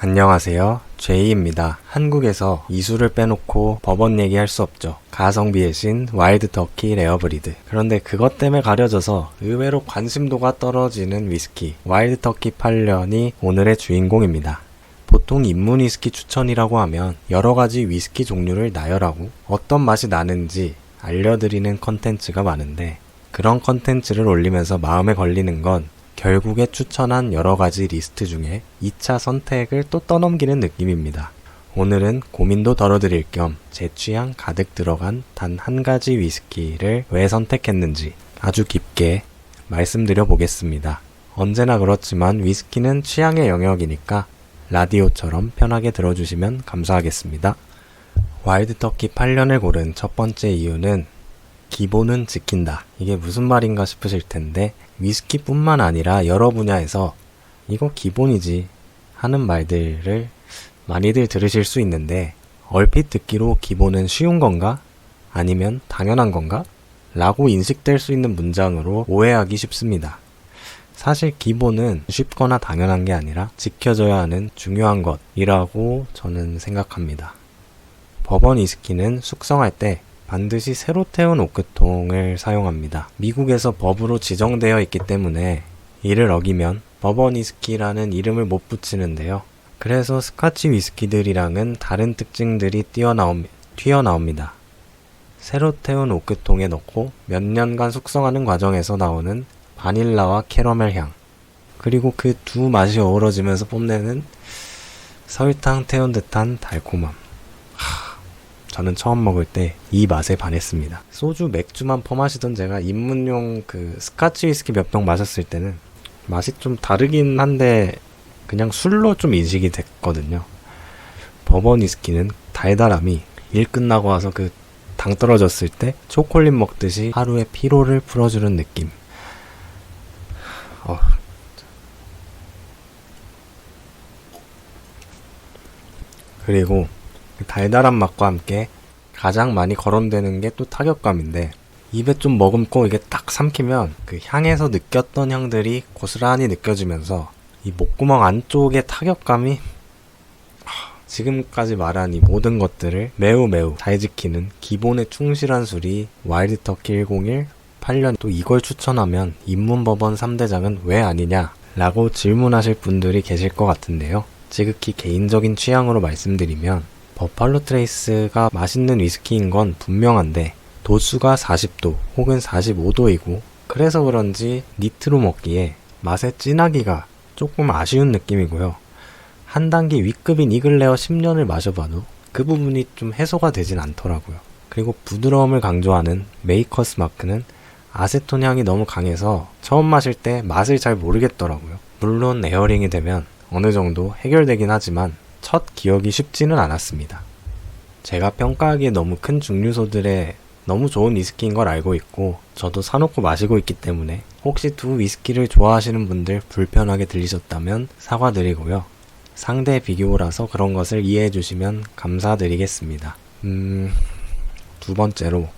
안녕하세요. 제이입니다. 한국에서 이수를 빼놓고 법원 얘기할 수 없죠. 가성비의 신 와일드 터키 레어브리드. 그런데 그것 때문에 가려져서 의외로 관심도가 떨어지는 위스키 와일드 터키 8년이 오늘의 주인공입니다. 보통 입문 위스키 추천이라고 하면 여러가지 위스키 종류를 나열하고 어떤 맛이 나는지 알려드리는 컨텐츠가 많은데, 그런 컨텐츠를 올리면서 마음에 걸리는 건 결국에 추천한 여러가지 리스트 중에 2차 선택을 또 떠넘기는 느낌입니다. 오늘은 고민도 덜어드릴 겸 제 취향 가득 들어간 단 한 가지 위스키를 왜 선택했는지 아주 깊게 말씀드려 보겠습니다. 언제나 그렇지만 위스키는 취향의 영역이니까 라디오처럼 편하게 들어주시면 감사하겠습니다. 와일드 터키 8년을 고른 첫 번째 이유는 기본은 지킨다. 이게 무슨 말인가 싶으실 텐데, 위스키뿐만 아니라 여러 분야에서 이거 기본이지 하는 말들을 많이들 들으실 수 있는데, 얼핏 듣기로 기본은 쉬운 건가? 아니면 당연한 건가? 라고 인식될 수 있는 문장으로 오해하기 쉽습니다. 사실 기본은 쉽거나 당연한 게 아니라 지켜져야 하는 중요한 것이라고 저는 생각합니다. 버번 위스키는 숙성할 때 반드시 새로 태운 오크통을 사용합니다. 미국에서 법으로 지정되어 있기 때문에 이를 어기면 버번 위스키라는 이름을 못 붙이는데요. 그래서 스카치 위스키들이랑은 다른 특징들이 튀어나옵니다. 새로 태운 오크통에 넣고 몇 년간 숙성하는 과정에서 나오는 바닐라와 캐러멜 향, 그리고 그 두 맛이 어우러지면서 뽐내는 설탕 태운 듯한 달콤함. 저는 처음 먹을 때 이 맛에 반했습니다. 소주, 맥주만 퍼마시던 제가 입문용 그 스카치 위스키 몇 병 마셨을 때는 맛이 좀 다르긴 한데 그냥 술로 좀 인식이 됐거든요. 버번 위스키는 달달함이 일 끝나고 와서 그 당 떨어졌을 때 초콜릿 먹듯이 하루의 피로를 풀어주는 느낌. 그리고 달달한 맛과 함께 가장 많이 거론되는 게 또 타격감인데, 입에 좀 머금고 이게 딱 삼키면 그 향에서 느꼈던 향들이 고스란히 느껴지면서 이 목구멍 안쪽의 타격감이 지금까지 말한 이 모든 것들을 매우 잘 지키는 기본에 충실한 술이 와일드 터키 101 8년. 또 이걸 추천하면 입문 법원 3대장은 왜 아니냐 라고 질문하실 분들이 계실 것 같은데요. 지극히 개인적인 취향으로 말씀드리면 버팔로 트레이스가 맛있는 위스키인 건 분명한데 도수가 40도 혹은 45도이고, 그래서 그런지 니트로 먹기에 맛의 진하기가 조금 아쉬운 느낌이고요. 한 단계 윗급인 이글레어 10년을 마셔봐도 그 부분이 좀 해소가 되진 않더라고요. 그리고 부드러움을 강조하는 메이커스 마크는 아세톤 향이 너무 강해서 처음 마실 때 맛을 잘 모르겠더라고요. 물론 에어링이 되면 어느 정도 해결되긴 하지만 첫 기억이 쉽지는 않았습니다. 제가 평가하기에 너무 큰 증류소들의 너무 좋은 위스키인 걸 알고 있고, 저도 사놓고 마시고 있기 때문에 혹시 두 위스키를 좋아하시는 분들 불편하게 들리셨다면 사과드리고요. 상대 비교라서 그런 것을 이해해 주시면 감사드리겠습니다. 두 번째로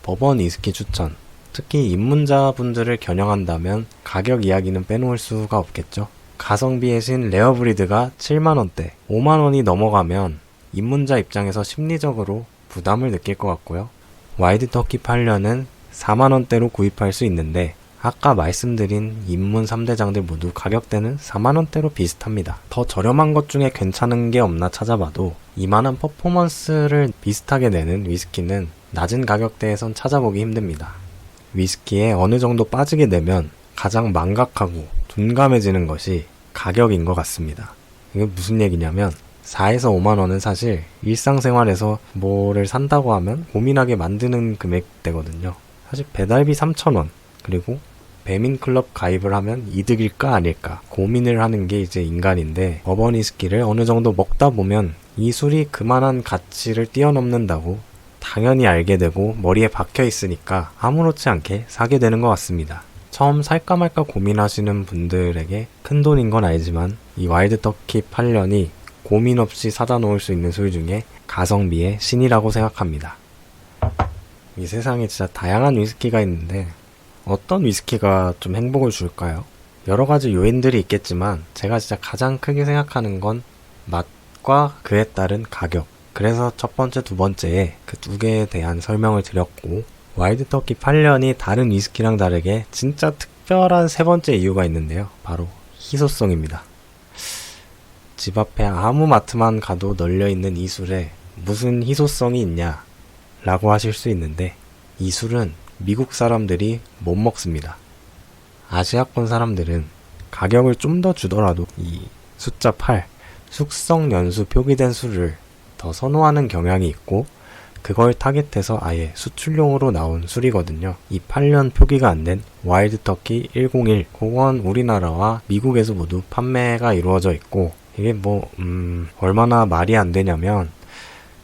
버번 위스키 추천. 특히 입문자분들을 겨냥한다면 가격 이야기는 빼놓을 수가 없겠죠. 가성비의 신 레어브리드가 7만원대, 5만원이 넘어가면 입문자 입장에서 심리적으로 부담을 느낄 것 같고요. 와일드 터키 8년은 4만원대로 구입할 수 있는데, 아까 말씀드린 입문 3대장들 모두 가격대는 4만원대로 비슷합니다. 더 저렴한 것 중에 괜찮은 게 없나 찾아봐도 이만한 퍼포먼스를 비슷하게 내는 위스키는 낮은 가격대에선 찾아보기 힘듭니다. 위스키에 어느 정도 빠지게 되면 가장 망각하고 둔감해지는 것이 가격인 것 같습니다. 이게 무슨 얘기냐면 4에서 5만원은 사실 일상생활에서 뭐를 산다고 하면 고민하게 만드는 금액대거든요. 사실 배달비 3,000원, 그리고 배민클럽 가입을 하면 이득일까 아닐까 고민을 하는 게 이제 인간인데, 버번 위스키를 어느 정도 먹다 보면 이 술이 그만한 가치를 뛰어넘는다고 당연히 알게 되고 머리에 박혀 있으니까 아무렇지 않게 사게 되는 것 같습니다. 처음 살까 말까 고민하시는 분들에게 큰돈인 건 알지만 이 와일드 터키 8년이 고민 없이 사다 놓을 수 있는 술 중에 가성비의 신이라고 생각합니다. 이 세상에 진짜 다양한 위스키가 있는데 어떤 위스키가 좀 행복을 줄까요? 여러 가지 요인들이 있겠지만 제가 진짜 가장 크게 생각하는 건 맛과 그에 따른 가격. 그래서 첫 번째, 두 번째에 그 두 개에 대한 설명을 드렸고, 와일드터키 8년이 다른 위스키랑 다르게 진짜 특별한 세 번째 이유가 있는데요. 바로 희소성입니다. 집 앞에 아무 마트만 가도 널려있는 이 술에 무슨 희소성이 있냐 라고 하실 수 있는데, 이 술은 미국 사람들이 못 먹습니다. 아시아권 사람들은 가격을 좀 더 주더라도 이 숫자 8, 숙성 연수 표기된 술을 더 선호하는 경향이 있고, 그걸 타겟해서 아예 수출용으로 나온 술이거든요. 이 8년 표기가 안 된 와일드터키 101, 그건 우리나라와 미국에서 모두 판매가 이루어져 있고, 이게 얼마나 말이 안 되냐면,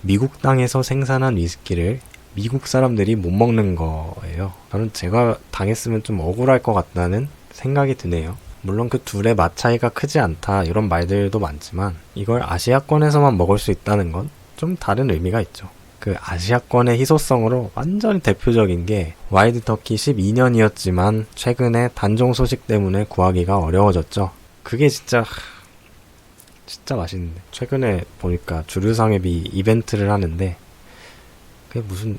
미국 땅에서 생산한 위스키를 미국 사람들이 못 먹는 거예요. 저는 제가 당했으면 좀 억울할 것 같다는 생각이 드네요. 물론 그 둘의 맛 차이가 크지 않다 이런 말들도 많지만, 이걸 아시아권에서만 먹을 수 있다는 건 좀 다른 의미가 있죠. 그 아시아권의 희소성으로 완전히 대표적인 게 와일드터키 12년이었지만 최근에 단종 소식 때문에 구하기가 어려워졌죠. 그게 진짜 맛있는데, 최근에 보니까 주류상회비 이벤트를 하는데, 그게 무슨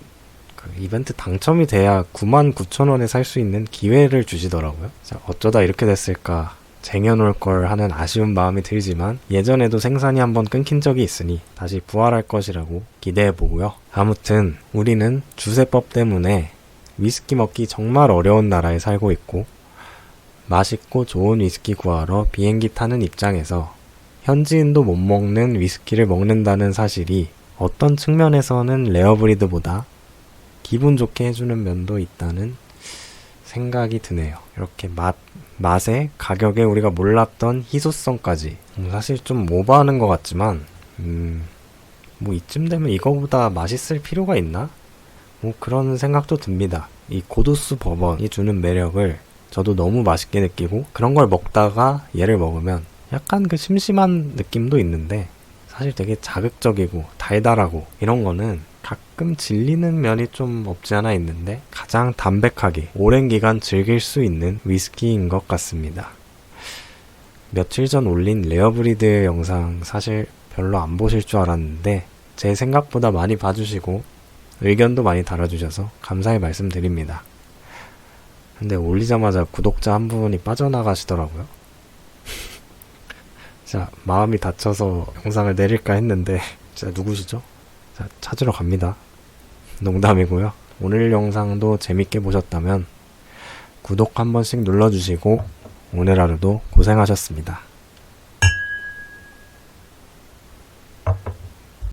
그 이벤트 당첨이 돼야 99,000원에 살 수 있는 기회를 주시더라고요. 어쩌다 이렇게 됐을까, 쟁여놓을 걸 하는 아쉬운 마음이 들지만, 예전에도 생산이 한번 끊긴 적이 있으니 다시 부활할 것이라고 기대해보고요. 아무튼 우리는 주세법 때문에 위스키 먹기 정말 어려운 나라에 살고 있고, 맛있고 좋은 위스키 구하러 비행기 타는 입장에서 현지인도 못 먹는 위스키를 먹는다는 사실이 어떤 측면에서는 레어브리드보다 기분 좋게 해주는 면도 있다는 생각이 드네요. 이렇게 맛에 가격에 우리가 몰랐던 희소성까지, 사실 좀 오버하는 것 같지만 이쯤 되면 이거보다 맛있을 필요가 있나? 그런 생각도 듭니다. 이 고도수 버번이 주는 매력을 저도 너무 맛있게 느끼고, 그런 걸 먹다가 얘를 먹으면 약간 그 심심한 느낌도 있는데, 사실 되게 자극적이고 달달하고 이런 거는 가끔 질리는 면이 좀 없지 않아 있는데, 가장 담백하게 오랜 기간 즐길 수 있는 위스키인 것 같습니다. 며칠 전 올린 레어브리드 영상 사실 별로 안 보실 줄 알았는데, 제 생각보다 많이 봐주시고 의견도 많이 달아주셔서 감사의 말씀드립니다. 근데 올리자마자 구독자 한 분이 빠져나가시더라고요. 자, 마음이 다쳐서 영상을 내릴까 했는데, 진짜 누구시죠? 자, 찾으러 갑니다. 농담이고요. 오늘 영상도 재밌게 보셨다면 구독 한 번씩 눌러주시고, 오늘 하루도 고생하셨습니다.